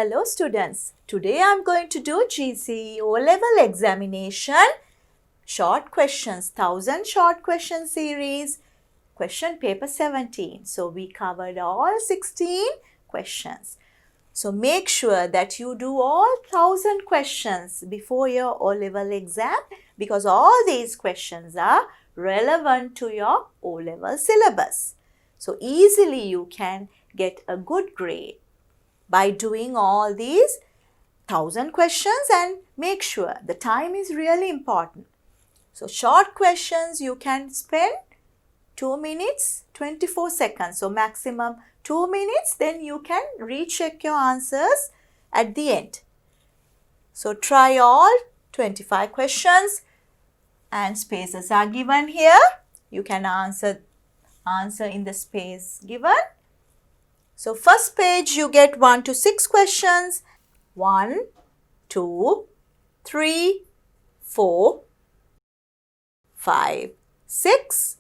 Hello students, today I am going to do GCE O-Level examination short questions, 1000 short question series, question paper 17. So we covered all 16 questions. So make sure that you do all 1000 questions before your O-Level exam because all these questions are relevant to your O-Level syllabus. So easily you can get a good grade by doing all these 1000 questions, and make sure the time is really important. So short questions you can spend 2 minutes 24 seconds, so maximum 2 minutes, then you can recheck your answers at the end. So try all 25 questions and spaces are given here. You can answer in the space given. So first page you get 1 to 6 questions. 1, 2, 3, 4, 5, 6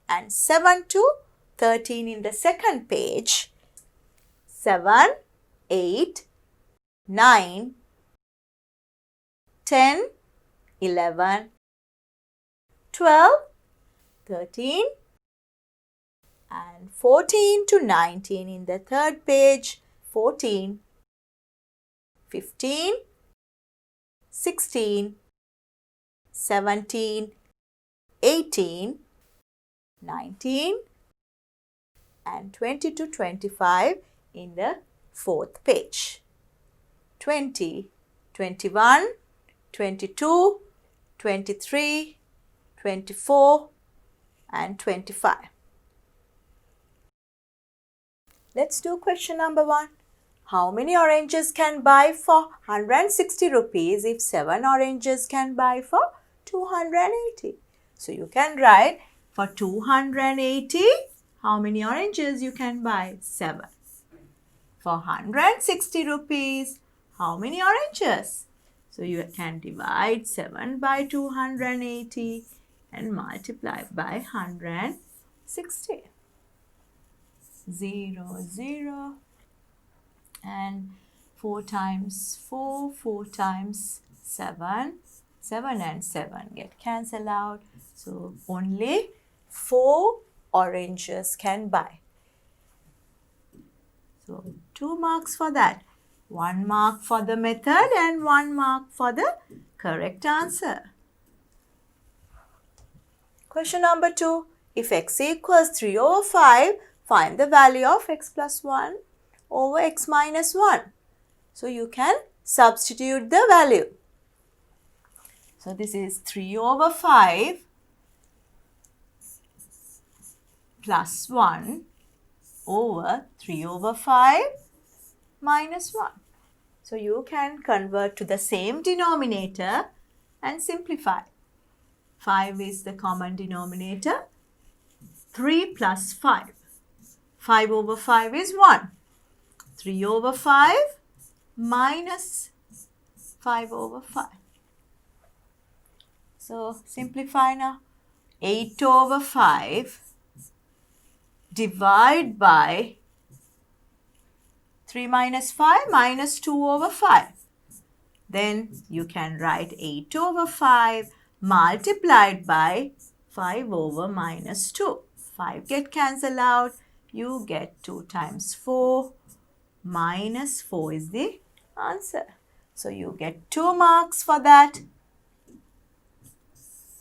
and 7 to 13 in the second page. 7, 8, 9, 10, 11, 12, 13 and 14 to 19 in the third page. 14, 15, 16, 17, 18, 19 and 20 to 25 in the fourth page. 20, 21, 22, 23, 24 and 25. Let's do question number 1. How many oranges can buy for 160 rupees if 7 oranges can buy for 280? So you can write for 280, how many oranges you can buy? 7. For 160 rupees, how many oranges? So you can divide 7 by 280 and multiply by 160. 0, 0 and 4 times 4, 4 times 7, 7 and 7 get cancelled out. So only 4 oranges can buy. So 2 marks for that. 1 mark for the method and 1 mark for the correct answer. Question number 2. If x equals 3 over 5, find the value of x plus 1 over x minus 1. So you can substitute the value. So this is 3 over 5 plus 1 over 3 over 5 minus 1. So you can convert to the same denominator and simplify. 5 is the common denominator. 3 plus 5. 5 over 5 is 1. 3 over 5 minus 5 over 5. So simplify now. 8 over 5 divide by 3 minus 5 minus 2 over 5. Then you can write 8 over 5 multiplied by 5 over minus 2. 5 get cancelled out. You get 2 times 4 minus 4 is the answer. So you get 2 marks for that.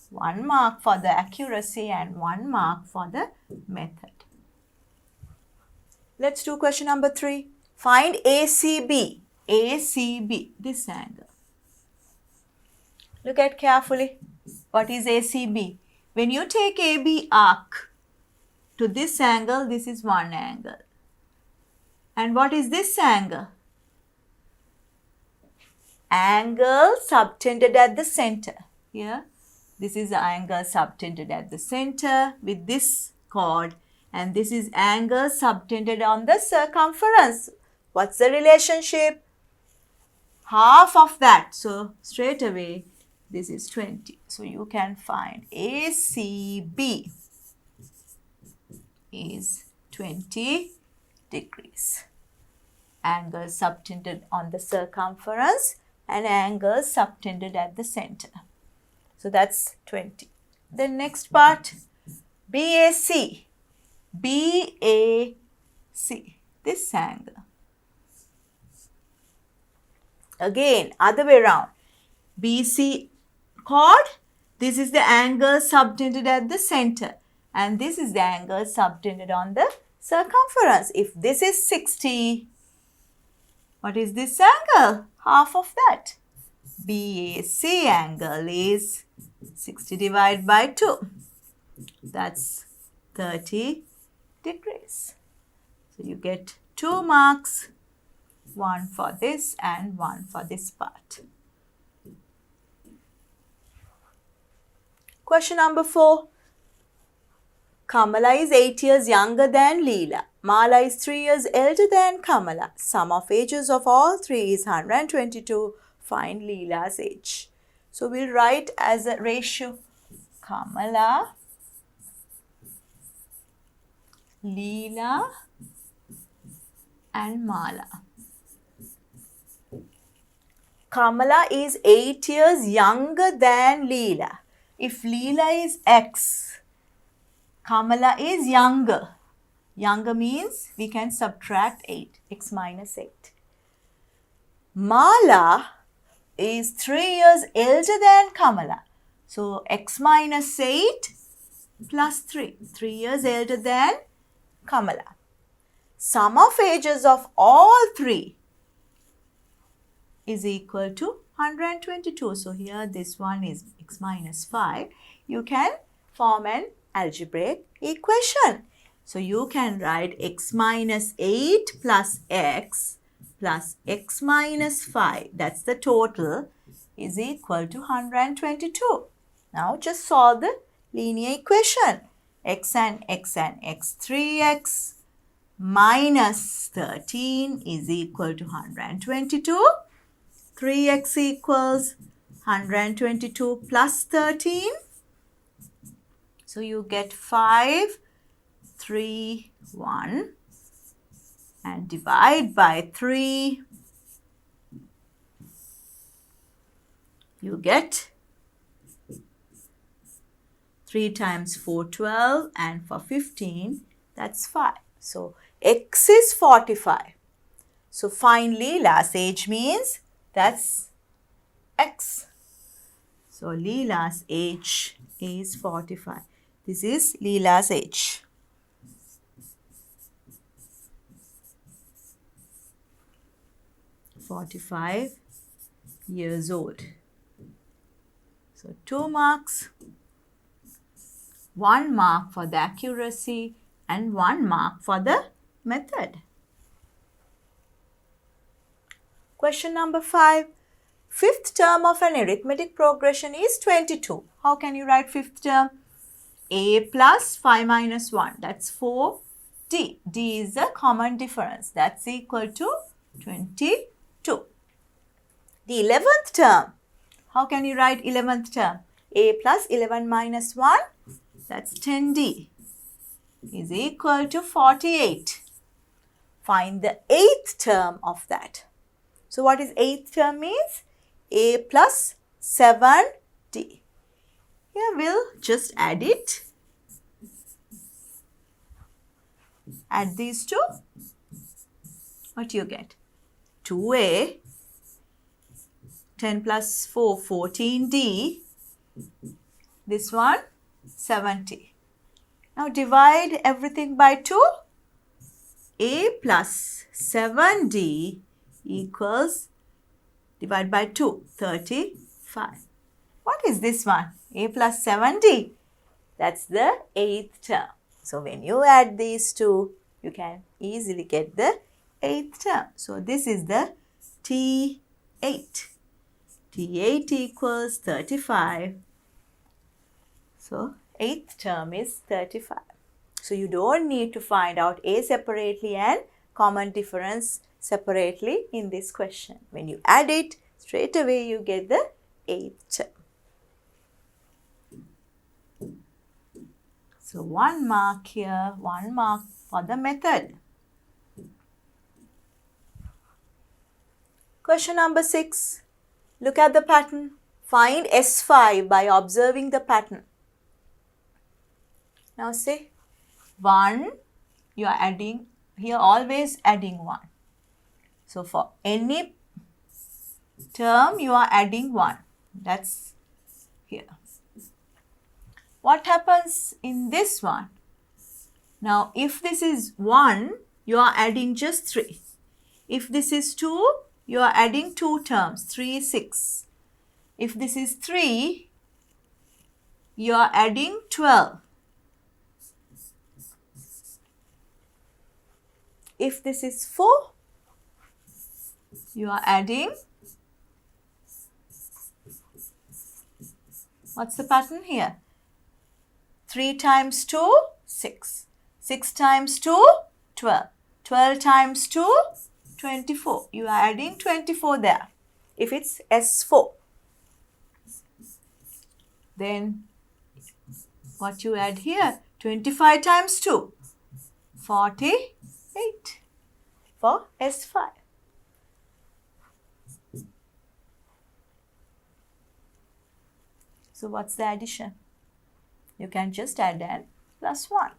1 mark for the accuracy and 1 mark for the method. Let's do question number 3. Find ACB. ACB, this angle. Look at carefully. What is ACB? When you take AB arc to this angle, this is one angle. And what is this angle? Angle subtended at the center. Here, this is the angle subtended at the center with this chord. And this is angle subtended on the circumference. What's the relationship? Half of that. So straight away, this is 20. So you can find ACB is 20 degrees. Angles subtended on the circumference and angles subtended at the center. So that's 20. The next part, BAC. BAC, this angle. Again, other way around. BC chord, this is the angle subtended at the center. And this is the angle subtended on the circumference. If this is 60, what is this angle? Half of that. BAC angle is 60 divided by 2. That's 30 degrees. So you get 2 marks, one for this and one for this part. Question number 4. Kamala is 8 years younger than Leela. Mala is 3 years elder than Kamala. Sum of ages of all three is 122. Find Leela's age. So we'll write as a ratio Kamala, Leela and Mala. Kamala is 8 years younger than Leela. If Leela is X, Kamala is younger. Younger means we can subtract 8, X minus 8. Mala is 3 years elder than Kamala. So X minus 8 plus 3. 3 years elder than Kamala. Sum of ages of all three is equal to 122. So here this one is X minus 5. You can form an algebraic equation. So you can write X minus 8 plus X minus 5. That's the total is equal to 122. Now just solve the linear equation. X and X, 3x minus 13 is equal to 122. 3x equals 122 plus 13. So you get 5, 3, 1 and divide by 3. You get 3 times 4, 12 and for 15 that's 5. So X is 45. So find Leela's age means that's X. So Leela's age is 45. This is Leela's age. "45 years old." So 2 marks, 1 mark for the accuracy and 1 mark for the method. Question number 5. Fifth term of an arithmetic progression is 22. How can you write fifth term? A plus 5 minus 1. That's 4D. D is the common difference. That's equal to 22. The 11th term. How can you write 11th term? A plus 11 minus 1. That's 10D is equal to 48. Find the 8th term of that. So what is 8th term means? A plus 7D. Here we'll just add it. Add these two. What do you get? 2A, 10 plus 4, 14D. This one, 70. Now divide everything by 2. A plus 7D equals, divide by 2, 35. What is this one? A plus 7D. That's the 8th term. So when you add these two, you can easily get the 8th term. So this is the T8. T8 equals 35. So 8th term is 35. So you don't need to find out A separately and common difference separately in this question. When you add it, straight away you get the 8th term. So 1 mark here, 1 mark for the method. Question number 6. Look at the pattern. Find S5 by observing the pattern. Now say 1, you are adding, here always adding 1. So for any term you are adding 1. That's here. What happens in this one? Now if this is 1, you are adding just 3. If this is 2, you are adding 2 terms, 3, 6. If this is 3, you are adding 12. If this is 4, you are adding, what's the pattern here? 3 times 2, 6. 6 times 2, 12. 12 times 2, 24. You are adding 24 there. If it's S4. Then what you add here? 25 times 2, 48 for S5. So what's the addition? You can just add n plus 1.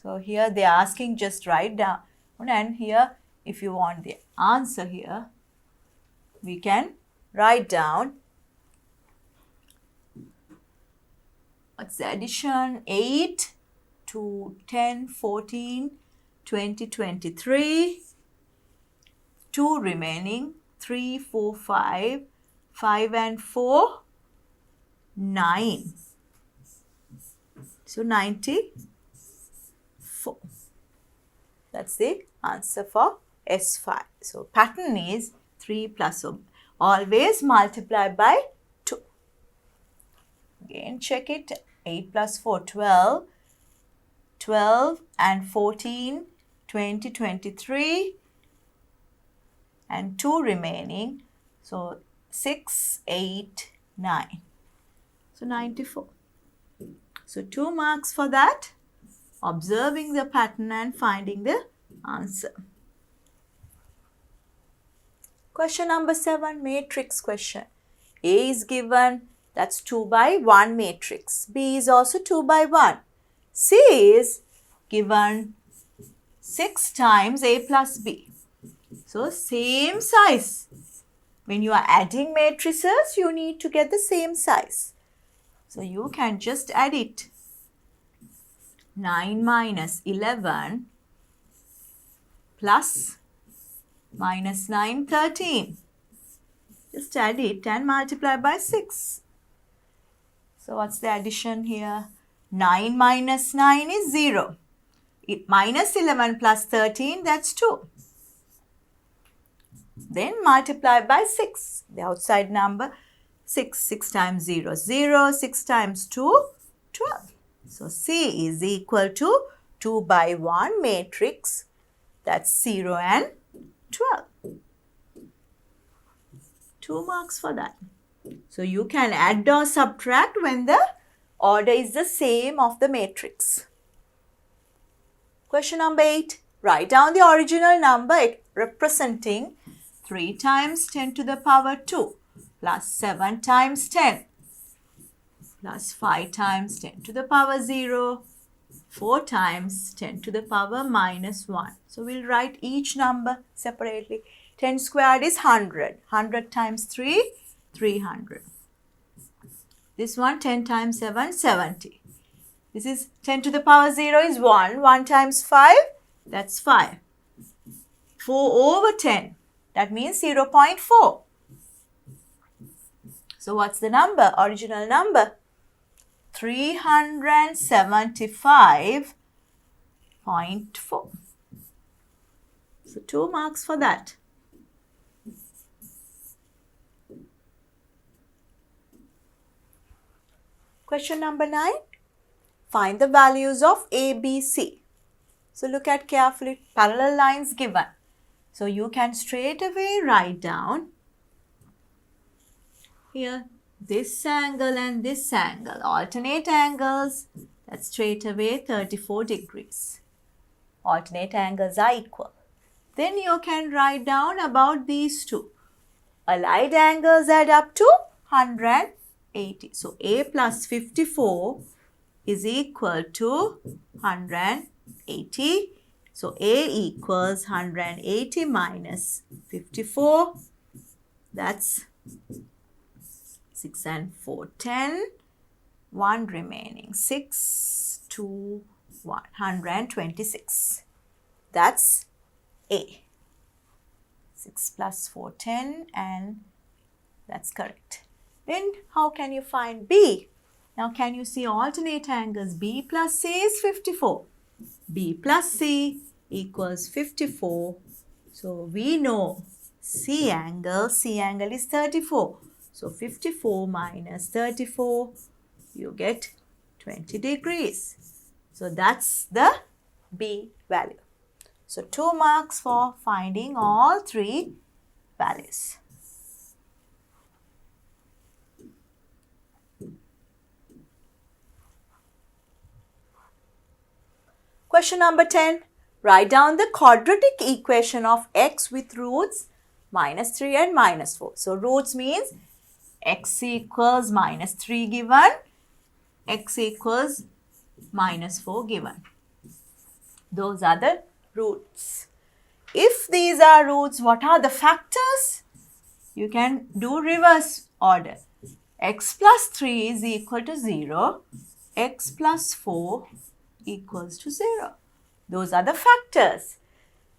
So here they are asking just write down, and here if you want the answer here, we can write down what's the addition? 8 to 10, 14, 20, 23, 2 remaining, 3, 4, 5, 5 and 4, 9. So 94. That's the answer for S5. So pattern is 3 plus, so always multiply by 2. Again check it. 8 plus 4, 12. 12 and 14, 20, 23 and 2 remaining. So 6, 8, 9. So 94. So 2 marks for that. Observing the pattern and finding the answer. Question number 7, matrix question. A is given, that's 2 by 1 matrix. B is also 2 by 1. C is given 6 times A plus B. So same size. When you are adding matrices, you need to get the same size. So you can just add it. 9 minus 11 plus minus 9, 13. Just add it and multiply by 6. So what's the addition here? 9 minus 9 is 0. Minus 11 plus 13, that's 2. Then multiply by 6. The outside number, 6. 6 times 0, 0. 6 times 2, 12. So C is equal to 2 by 1 matrix. That's 0 and 12. 2 marks for that. So you can add or subtract when the order is the same of the matrix. Question number 8. Write down the original number representing 3 times 10 to the power 2 plus 7 times 10 plus 5 times 10 to the power 0, 4 times 10 to the power minus 1. So we'll write each number separately. 10 squared is 100. 100 times 3, 300. This one 10 times 7, 70. This is 10 to the power 0 is 1. 1 times 5, that's 5. 4 over 10, that means 0.4. So what's the number? Original number? 375.4. So 2 marks for that. Question number 9. Find the values of A, B, C. So look at carefully, parallel lines given. So you can straight away write down here this angle and this angle, alternate angles, that's straight away 34 degrees. Alternate angles are equal. Then you can write down about these two. Allied angles add up to 180. So A plus 54 is equal to 180. So A equals 180 minus 54. That's 6 and 4, 10. 1 remaining. 6, 2, 1. 126. That's A. 6 plus 4, 10, and that's correct. Then how can you find B? Now can you see alternate angles? B plus C is 54. B plus C equals 54. So we know C angle is 34. So 54 minus 34, you get 20 degrees. So that's the B value. So 2 marks for finding all 3 values. Question number 10. Write down the quadratic equation of x with roots minus 3 and minus 4. So roots means x equals minus 3 given, x equals minus 4 given. Those are the roots. If these are roots, what are the factors? You can do reverse order. X plus 3 is equal to 0. X plus 4 equals to 0. Those are the factors.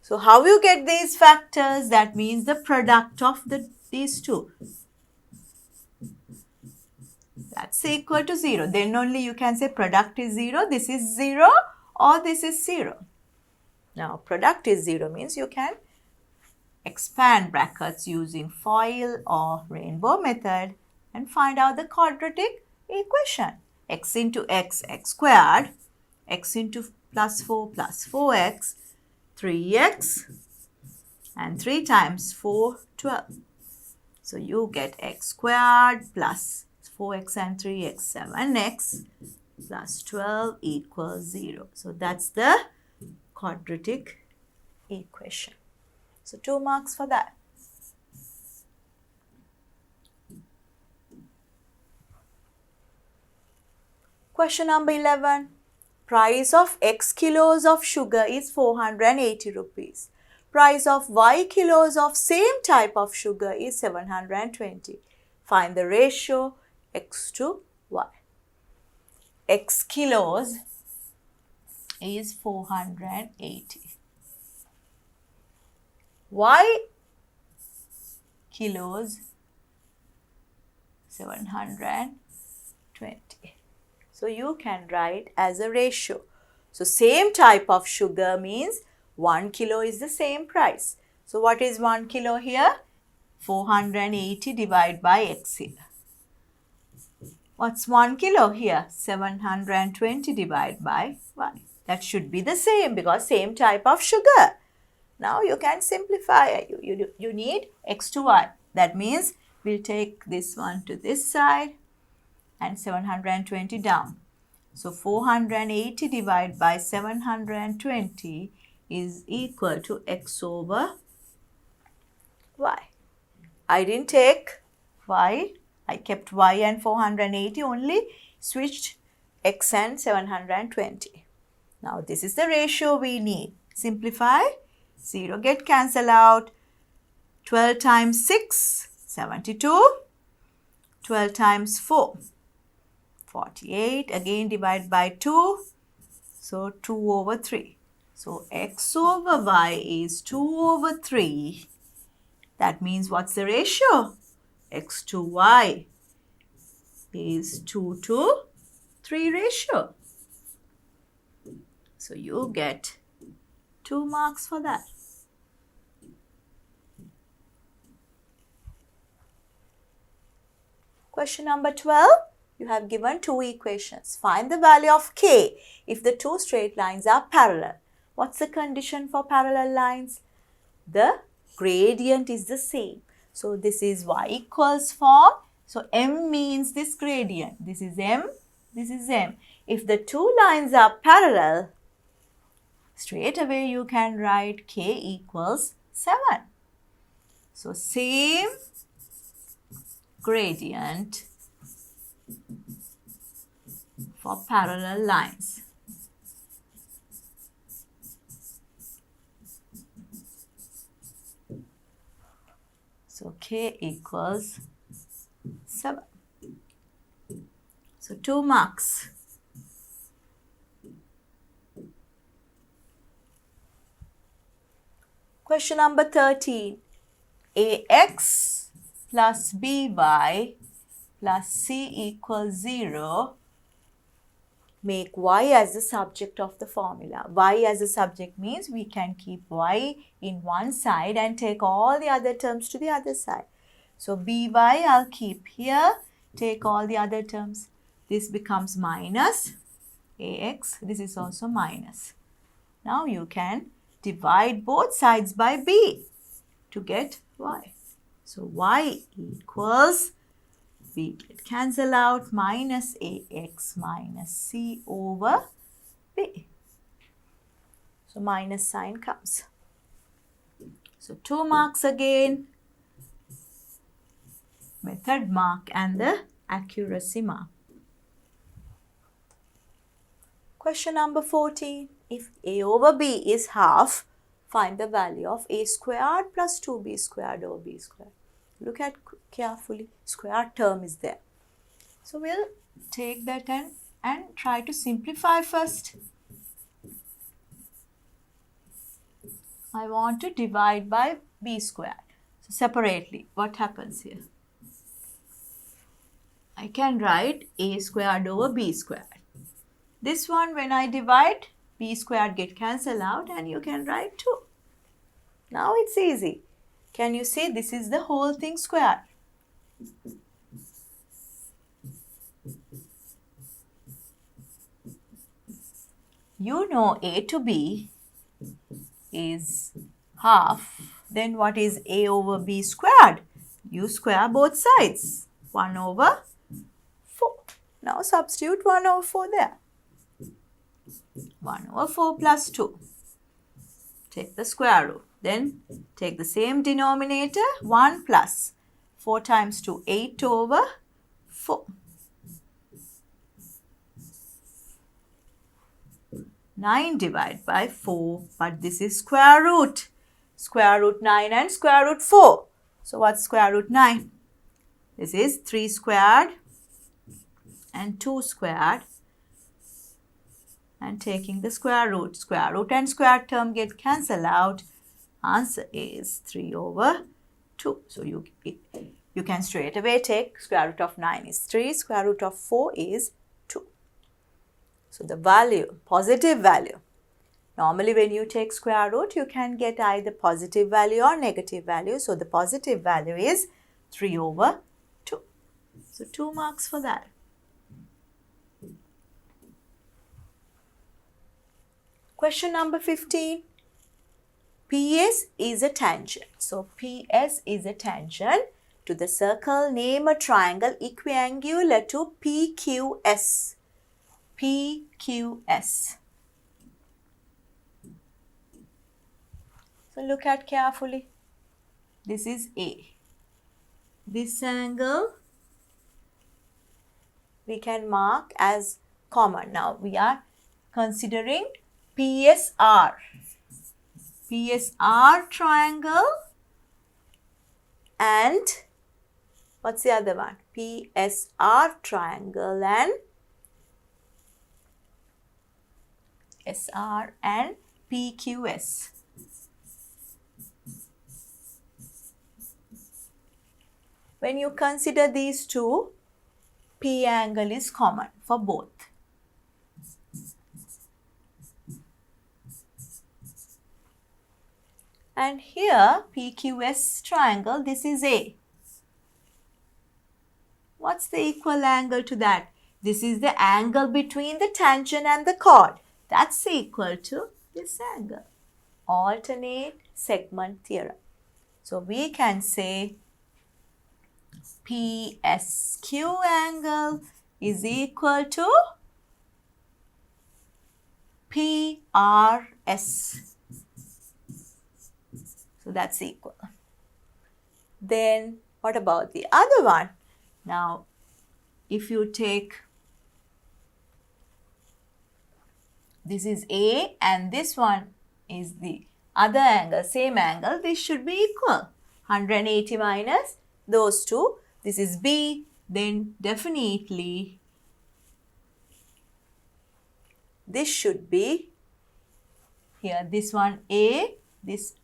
So how you get these factors? That means the product of these two. That's equal to 0. Then only you can say product is 0, this is 0, or this is 0. Now product is 0 means you can expand brackets using FOIL or rainbow method and find out the quadratic equation. X into x, x squared, x into plus 4 plus 4x, 3x, and 3 times 4, 12. So you get x squared plus 4x and 3x, 7x plus 12 equals 0. So that's the quadratic equation. So 2 marks for that. Question number 11. Price of x kilos of sugar is 480 rupees. Price of y kilos of same type of sugar is 720. Find the ratio x to y. X kilos is 480. Y kilos 720. So you can write as a ratio. So same type of sugar means 1 kilo is the same price. So what is 1 kilo here? 480 divided by x here. What's 1 kilo here? 720 divided by y. That should be the same because same type of sugar. Now you can simplify. You need x to y. That means we'll take this one to this side and 720 down. So 480 divided by 720 is equal to x over y. I didn't take y. I kept y and 480 only, switched x and 720. Now this is the ratio we need. Simplify. 0 get cancelled out. 12 times 6, 72. 12 times 4, 48. Again divide by 2. So 2 over 3. So x over y is 2 over 3. That means what's the ratio? X to y is 2 to 3 ratio. So you get 2 marks for that. Question number 12. You have given 2 equations. Find the value of k if the 2 straight lines are parallel. What's the condition for parallel lines? The gradient is the same. So this is y equals form. So m means this gradient. This is m, this is m. If the 2 lines are parallel, straight away you can write k equals 7. So same gradient for parallel lines. So k equals 7. So 2 marks. Question number 13. Ax plus by plus c equals 0. Make y as the subject of the formula. Y as a subject means we can keep y in one side and take all the other terms to the other side. So by I'll keep here, take all the other terms. This becomes minus ax, this is also minus. Now you can divide both sides by b to get y. So y equals, we get cancel out, minus ax minus c over b. So minus sign comes. So 2 marks again. Method mark and the accuracy mark. Question number 14. If a over b is half, find the value of a squared plus 2b squared over b squared. Look at carefully, square term is there. So we'll take that and try to simplify first. I want to divide by b squared. So separately, what happens here? I can write a squared over b squared. This one, when I divide, b squared get cancelled out and you can write 2. Now it's easy. Can you see this is the whole thing square? You know a to b is half. Then what is a over b squared? You square both sides. 1 over 4. Now substitute 1 over 4 there. 1 over 4 plus 2. Take the square root. Then take the same denominator, 1 plus 4 times 2, 8 over 4. 9 divided by 4, but this is square root. Square root 9 and square root 4. So what's square root 9? This is 3 squared and 2 squared. And taking the square root and square term get cancelled out. Answer is 3 over 2. So you can straight away take square root of 9 is 3, square root of 4 is 2. So the value, positive value. Normally when you take square root, you can get either positive value or negative value. So the positive value is 3 over 2. So 2 marks for that. Question number 15. PS is a tangent. So PS is a tangent to the circle. Name a triangle equiangular to PQS. PQS. So look at carefully. This is A. This angle we can mark as common. Now we are considering PSR. PSR triangle and what's the other one? PSR triangle and SR and PQS. When you consider these two, P angle is common for both. And here PQS triangle, this is A. What's the equal angle to that? This is the angle between the tangent and the chord. That's equal to this angle. Alternate segment theorem. So we can say PSQ angle is equal to PRS. So that's equal. Then what about the other one? Now, if you take, this is A and this one is the other angle, same angle, this should be equal. 180 minus those two, this is B, then definitely this should be here, this one A, this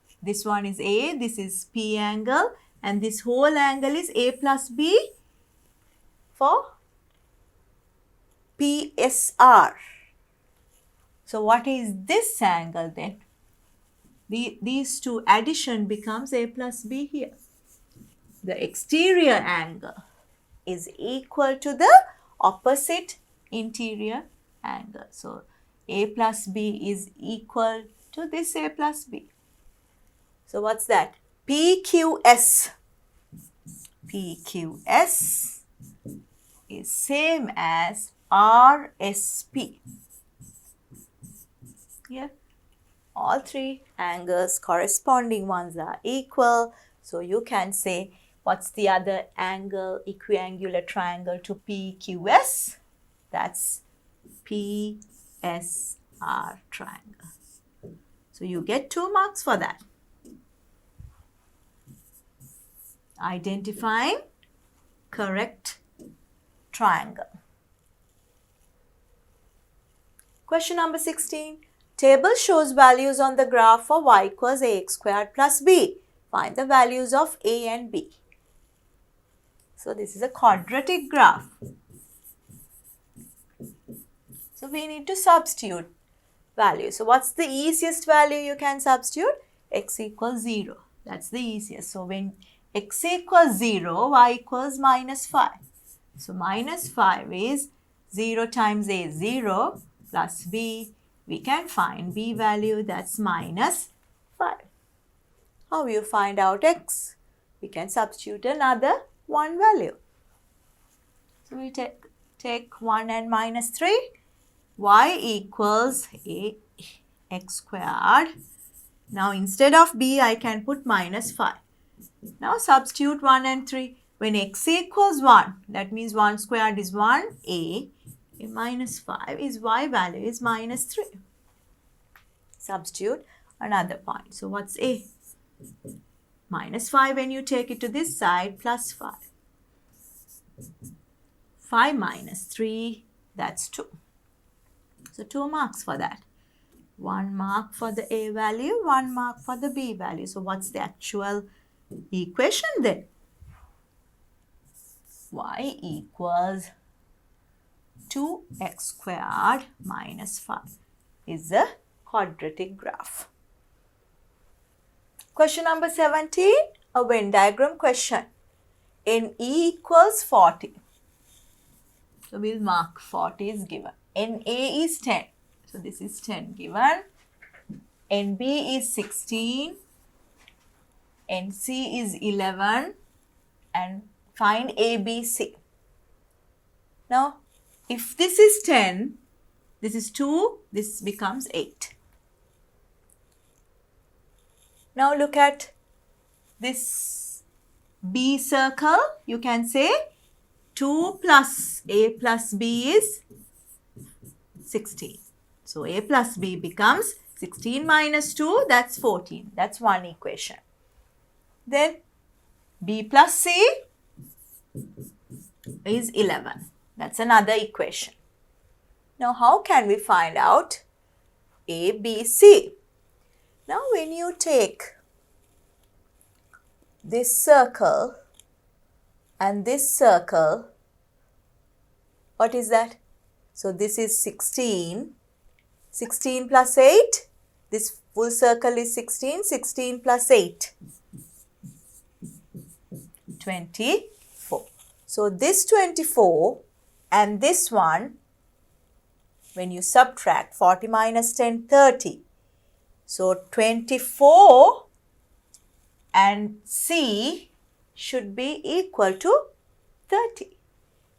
one is A, this is P angle, and this whole angle is A plus B for PSR. So what is this angle then? These two addition becomes A plus B here. The exterior angle is equal to the opposite interior angle. So A plus B is equal to this A plus B. So what's that? PQS. PQS is same as RSP. Here, all three angles, corresponding ones are equal. So you can say, what's the other angle, equiangular triangle to PQS? That's PSR triangle. So you get 2 marks for that. Identifying correct triangle. Question number 16. Table shows values on the graph for y equals ax squared plus b. Find the values of a and b. So this is a quadratic graph. So we need to substitute values. So what's the easiest value you can substitute? X equals 0. That's the easiest. So when x equals 0, y equals minus 5. So minus 5 is 0 times a, 0, plus b. We can find b value, that's minus 5. How you find out x? We can substitute another 1 value. So we take 1 and minus 3. Y equals a x squared. Now instead of b, I can put minus 5. Now substitute 1 and 3. When x equals 1, that means 1 squared is 1, a minus 5 is y value is minus 3. Substitute another point. So what's a? Minus 5 when you take it to this side, plus 5. 5 minus 3, that's 2. So 2 marks for that. 1 mark for the a value, 1 mark for the b value. So what's the actual equation then? Y equals 2x squared minus 5 is a quadratic graph. Question number 17, a Venn diagram question. NE equals 40. So we'll mark 40 is given. NA is 10. So this is 10 given. NB is 16. NC is 11. And find ABC. Now, if this is 10, this is 2, this becomes 8. Now look at this B circle. You can say 2 plus A plus B is 16. So A plus B becomes 16 minus 2, that's 14. That's one equation. Then B plus C is 11. That's another equation. Now how can we find out A, B, C? Now when you take this circle and this circle, what is that? So this is 16. 16 plus 8. This full circle is 16. 16 plus 8. 24. So this 24 and this one, when you subtract 40 minus 10, 30. So 24 and C should be equal to 30.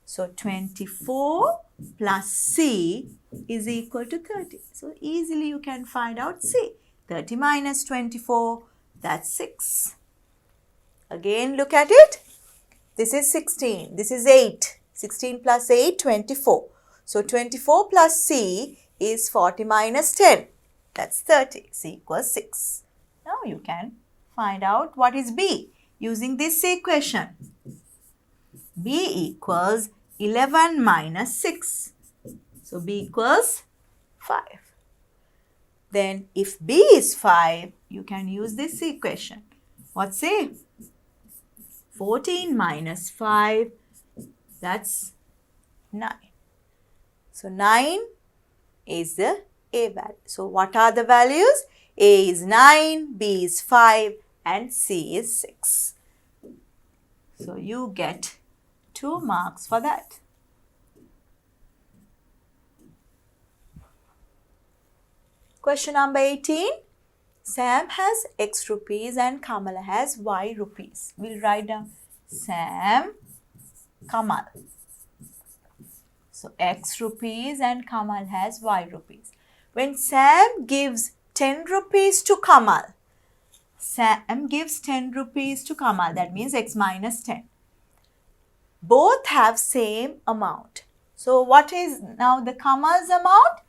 So 24 plus C is equal to 30. So easily you can find out C. 30 minus 24, that's 6. Again look at it. This is 16. This is 8. 16 plus 8, 24. So 24 plus C is 40 minus 10. That's 30. C equals 6. Now you can find out what is B using this equation. B equals 11 minus 6. So B equals 5. Then if B is 5, you can use this equation. What's A? 14 minus 5, that's 9. So 9 is the A value. So what are the values? A is 9, B is 5 and C is 6. So you get 2 marks for that. Question number 18. Sam has X rupees and Kamal has Y rupees. We'll write down Sam, Kamal. So X rupees and Kamal has Y rupees. When Sam gives 10 rupees to Kamal, Sam gives 10 rupees to Kamal. That means X minus 10. Both have same amount. So what is now the Kamal's amount?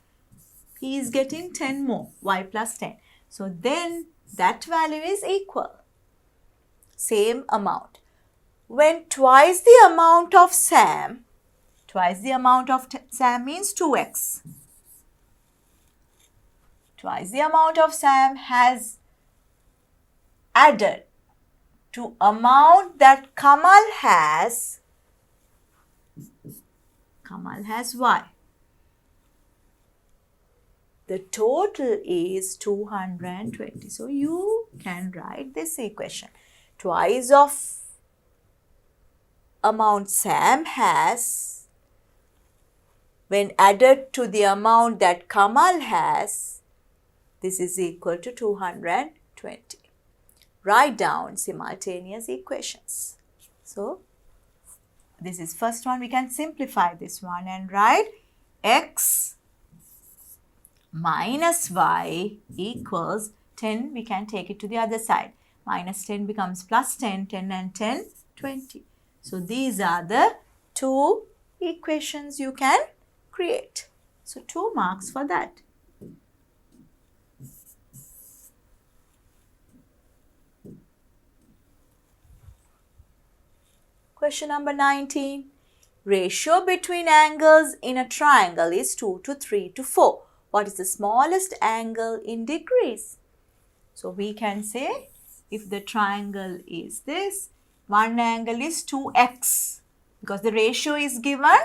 He is getting 10 more, Y plus 10. So then that value is equal. Same amount. When twice the amount of Sam means 2x. Twice the amount of Sam has added to amount that Kamal has Y. The total is 220. So you can write this equation. Twice of amount Sam has, when added to the amount that Kamal has, this is equal to 220. Write down simultaneous equations. So this is first one. We can simplify this one and write X minus Y equals 10. We can take it to the other side. Minus 10 becomes plus 10. 10 and 10, 20. So these are the two equations you can create. So 2 marks for that. Question number 19. Ratio between angles in a triangle is 2 to 3 to 4. What is the smallest angle in degrees? So we can say if the triangle is this, one angle is 2x because the ratio is given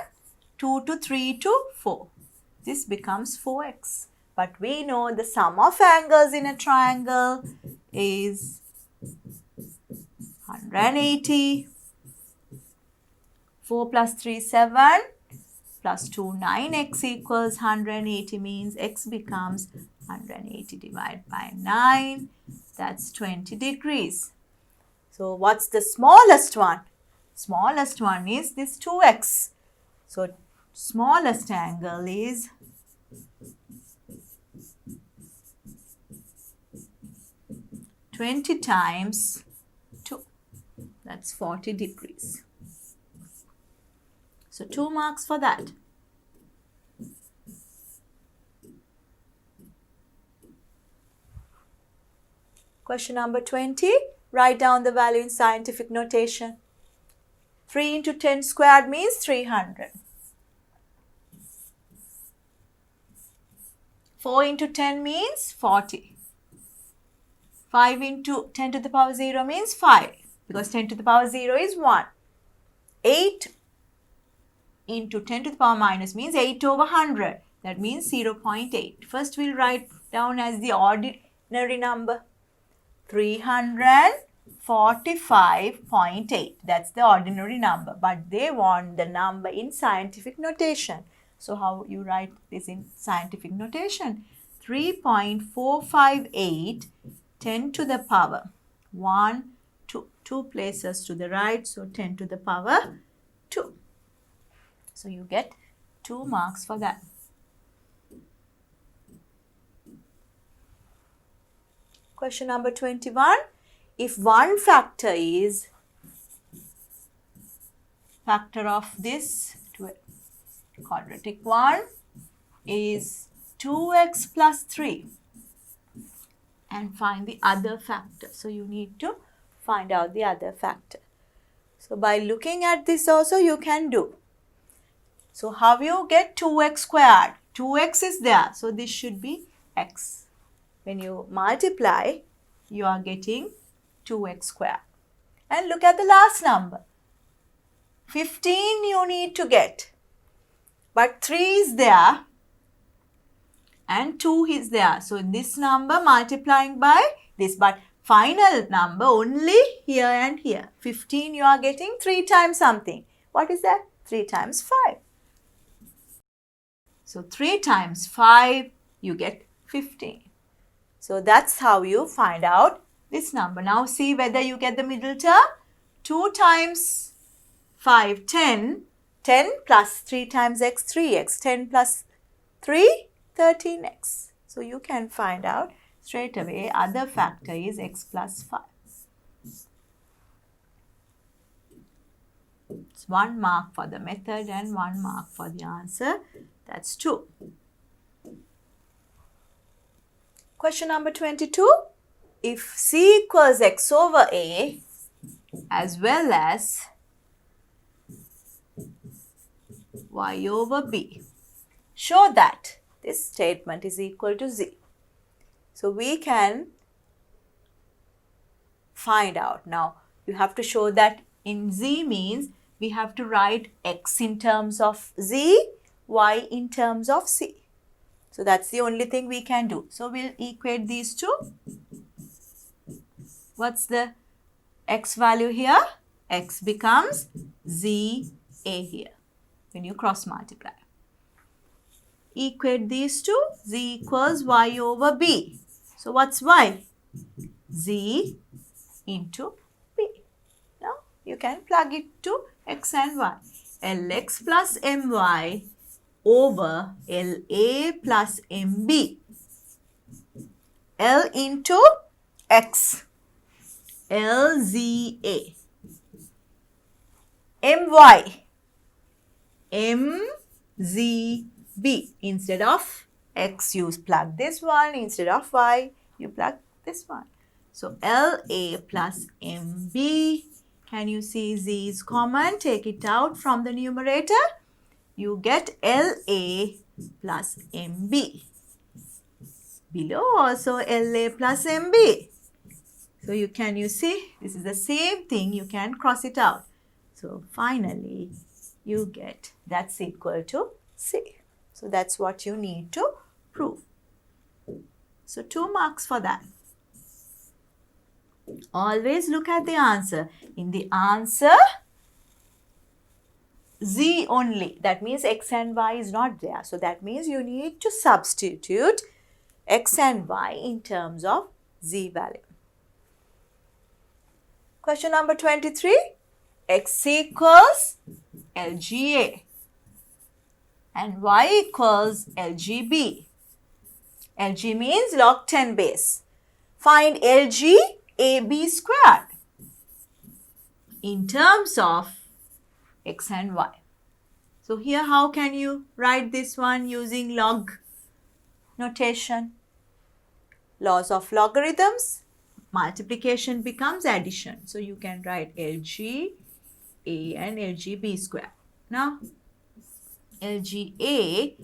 2 to 3 to 4. This becomes 4x. But we know the sum of angles in a triangle is 180. 4 plus 3, 7. Plus 2, 9, x equals 180 means x becomes 180 divided by 9. That's 20 degrees. So what's the smallest one? Smallest one is this 2x. So smallest angle is 20 times 2. That's 40 degrees. So 2 marks for that. Question number 20. Write down the value in scientific notation. 3 into 10 squared means 300. 4 into 10 means 40. 5 into 10 to the power 0 means 5 because 10 to the power 0 is 1. 8 into 10 to the power minus means 8 over 100. That means 0.8. First we'll write down as the ordinary number. 345.8. That's the ordinary number. But they want the number in scientific notation. So how you write this in scientific notation? 3.458 10 to the power 1, 2 places to the right. So 10 to the power 2. So you get 2 marks for that. Question number 21. If one factor is factor of this quadratic one is 2x plus 3 and find the other factor. So you need to find out the other factor. So by looking at this also you can do. So how you get 2x squared? 2x is there. So this should be x. When you multiply, you are getting 2x squared. And look at the last number. 15 you need to get. But 3 is there and 2 is there. So this number multiplying by this. But final number only here and here. 15 you are getting 3 times something. What is that? 3 times 5. So 3 times 5 you get 15. So that's how you find out this number. Now see whether you get the middle term. 2 times 5, 10. 10 plus 3 times x, 3x. 10 plus 3, 13x. So you can find out straight away other factor is x plus 5. It's 1 mark for the method and 1 mark for the answer. That's 2. Question number 22. If c equals x over a as well as y over b, show that this statement is equal to z. So we can find out. Now you have to show that in z means we have to write x in terms of z, y in terms of c. So that's the only thing we can do. So we'll equate these two. What's the x value here? X becomes z a here when you cross multiply. Equate these two. Z equals y over b. So what's y? Z into b. Now you can plug it to x and y. Lx plus my over La plus Mb. L into x. Lza. My. Mzb. Instead of x, you plug this one. Instead of y, you plug this one. So La plus Mb. Can you see z is common? Take it out from the numerator. You get La plus Mb. Below also La plus Mb. So you see this is the same thing. You can cross it out. So finally you get that's equal to C. So that's what you need to prove. So 2 marks for that. Always look at the answer. In the answer, z only. That means x and y is not there. So that means you need to substitute x and y in terms of z value. Question number 23. X equals LGA and y equals LGB. LG means log 10 base. Find LG AB squared in terms of x and y. So here how can you write this one using log notation? Laws of logarithms. Multiplication becomes addition. So you can write LG A and LG B squared. Now LG A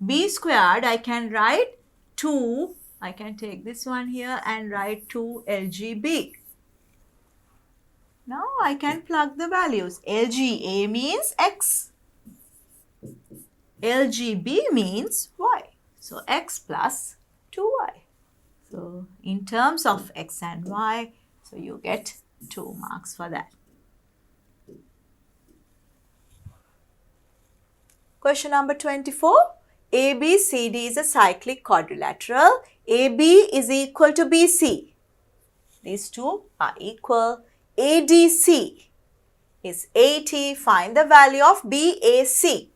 B squared I can write 2. I can take this one here and write 2 LG B. Now I can plug the values. LG A means x. LG B means y. So x plus 2y. So in terms of x and y, so you get 2 marks for that. Question number 24. ABCD is a cyclic quadrilateral. AB is equal to BC. These two are equal. ADC is 80. Find the value of BAC.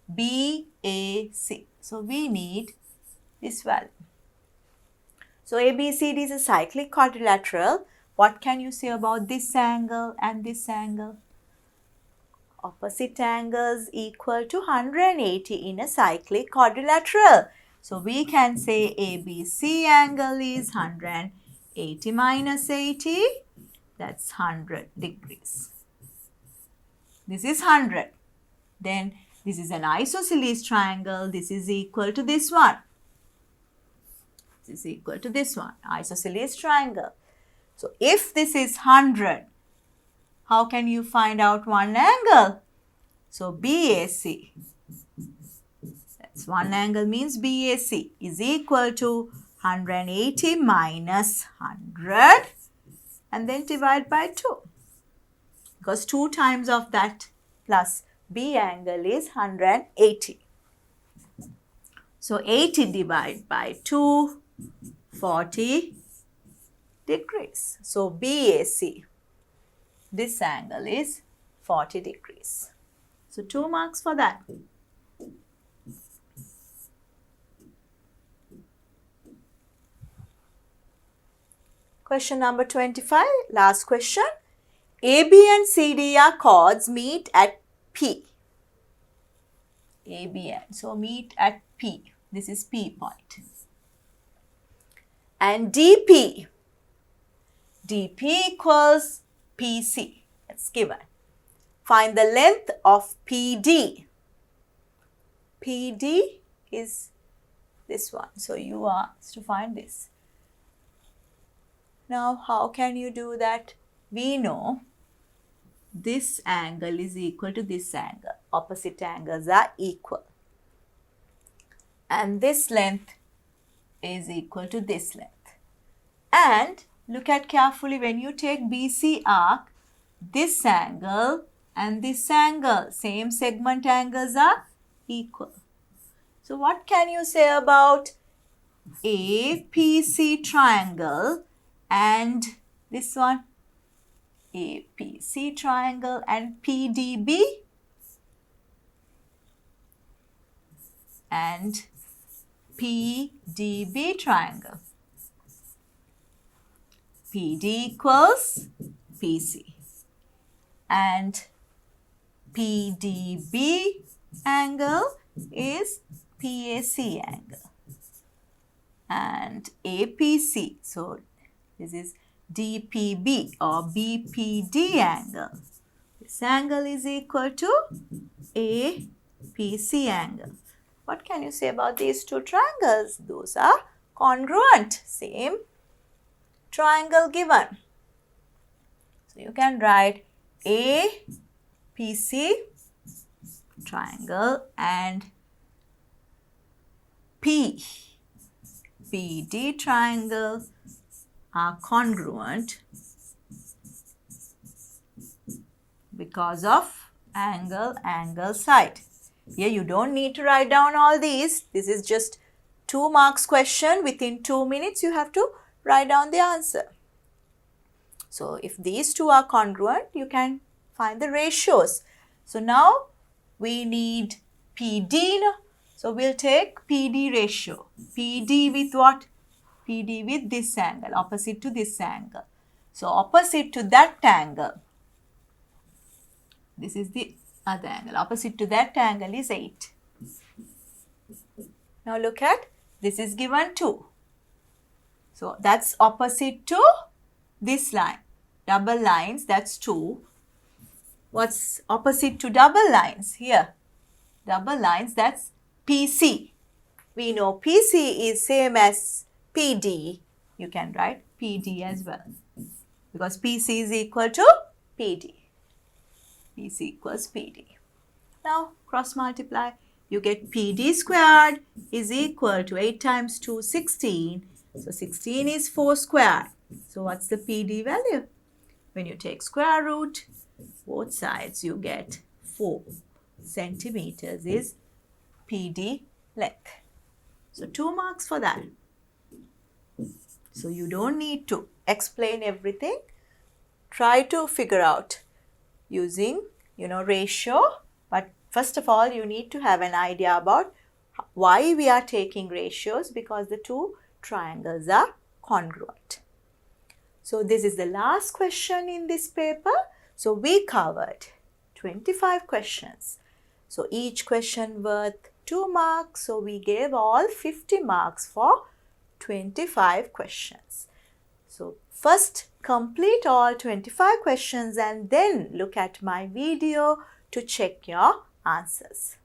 BAC. So we need this value. So ABCD is a cyclic quadrilateral. What can you say about this angle and this angle? Opposite angles equal to 180 in a cyclic quadrilateral. So we can say ABC angle is 180 minus 80. That's 100 degrees. This is 100. Then this is an isosceles triangle. This is equal to this one. This is equal to this one. Isosceles triangle. So if this is 100, how can you find out one angle? So BAC. That's one angle means BAC is equal to 180 minus 100 and then divide by 2. Because 2 times of that plus B angle is 180. So 80 divided by 2, 40 degrees. So BAC, this angle is 40 degrees. So 2 marks for that. Question number 25, last question. AB and CD are chords, meet at P. AB and so meet at P. This is P point. And DP. DP equals PC. That's given. Find the length of PD. PD is this one. So you are asked to find this. Now how can you do that? We know this angle is equal to this angle. Opposite angles are equal. And this length is equal to this length. And look at carefully, when you take BC arc, this angle and this angle, same segment angles are equal. So what can you say about APC triangle and this one? APC triangle and PDB and PDB triangle. PD equals PC and PDB angle is PAC angle and APC. So this is DPB or BPD angle. This angle is equal to APC angle. What can you say about these two triangles? Those are congruent. Same triangle given. So you can write APC triangle and PPD triangle are congruent because of angle side. Here you don't need to write down all these. This is just 2 marks question. Within 2 minutes you have to write down the answer. So if these two are congruent, you can find the ratios. So now we need PD. So we'll take PD ratio. PD with what? PD with this angle, opposite to this angle. So opposite to that angle, this is the other angle. Opposite to that angle is 8. Now look at, this is given 2. So that's opposite to this line. Double lines, that's 2. What's opposite to double lines? Here, double lines, that's PC. We know PC is same as PD. You can write PD as well because PC is equal to PD. PC equals PD. Now cross multiply. You get PD squared is equal to 8 times 2, 16. So 16 is 4 squared. So what's the PD value? When you take square root, both sides you get 4 centimeters is PD length. So 2 marks for that. So you don't need to explain everything. Try to figure out using, ratio. But first of all, you need to have an idea about why we are taking ratios, because the two triangles are congruent. So this is the last question in this paper. So we covered 25 questions. So each question worth 2 marks. So we gave all 50 marks for 25 questions. So first complete all 25 questions and then look at my video to check your answers.